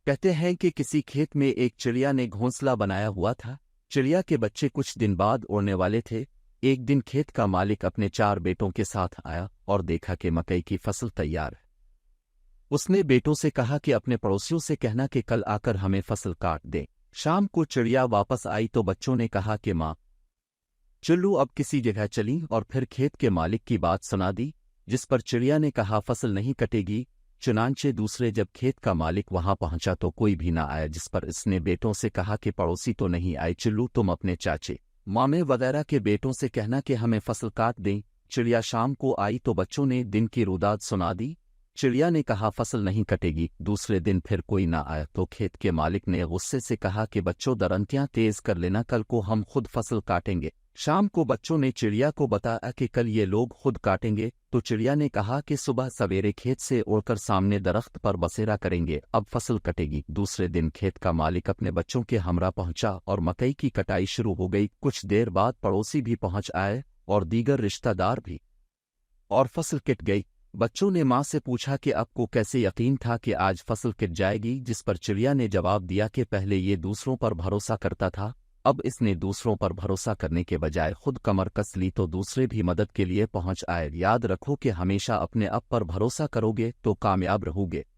कहते हैं कि किसी खेत में एक चिड़िया ने घोंसला बनाया हुआ था। चिड़िया के बच्चे कुछ दिन बाद उड़ने वाले थे। एक दिन खेत का मालिक अपने 4 बेटों के साथ आया और देखा कि मकई की फसल तैयार है। उसने बेटों से कहा कि अपने पड़ोसियों से कहना कि कल आकर हमें फसल काट दें। शाम को चिड़िया वापस आई तो बच्चों ने कहा कि माँ, चलो अब किसी जगह चली, और फिर खेत के मालिक की बात सुना दी, जिस पर चिड़िया ने कहा फसल नहीं कटेगी। चुनांचे दूसरे जब खेत का मालिक वहां पहुंचा तो कोई भी ना आया, जिस पर इसने बेटों से कहा कि पड़ोसी तो नहीं आए, चिल्लू तुम अपने चाचे मामे वगैरह के बेटों से कहना कि हमें फसल काट दें। चिड़िया शाम को आई तो बच्चों ने दिन की रुदाद सुना दी। चिड़िया ने कहा फसल नहीं कटेगी। दूसरे दिन फिर कोई ना आया तो खेत के मालिक ने गुस्से से कहा कि बच्चों दरंतियां तेज कर लेना, कल को हम खुद फसल काटेंगे। शाम को बच्चों ने चिड़िया को बताया कि कल ये लोग खुद काटेंगे, तो चिड़िया ने कहा कि सुबह सवेरे खेत से उड़कर सामने दरख्त पर बसेरा करेंगे, अब फसल कटेगी। दूसरे दिन खेत का मालिक अपने बच्चों के हमरा पहुंचा और मकई की कटाई शुरू हो गई। कुछ देर बाद पड़ोसी भी पहुंच आए और दीगर रिश्तेदार भी, और फसल कट गई। बच्चों ने माँ से पूछा कि आपको कैसे यकीन था कि आज फसल कट जाएगी, जिस पर चिड़िया ने जवाब दिया कि पहले ये दूसरों पर भरोसा करता था, अब इसने दूसरों पर भरोसा करने के बजाय खुद कमर कस ली तो दूसरे भी मदद के लिए पहुंच आए। याद रखो कि हमेशा अपने आप पर भरोसा करोगे तो कामयाब रहोगे।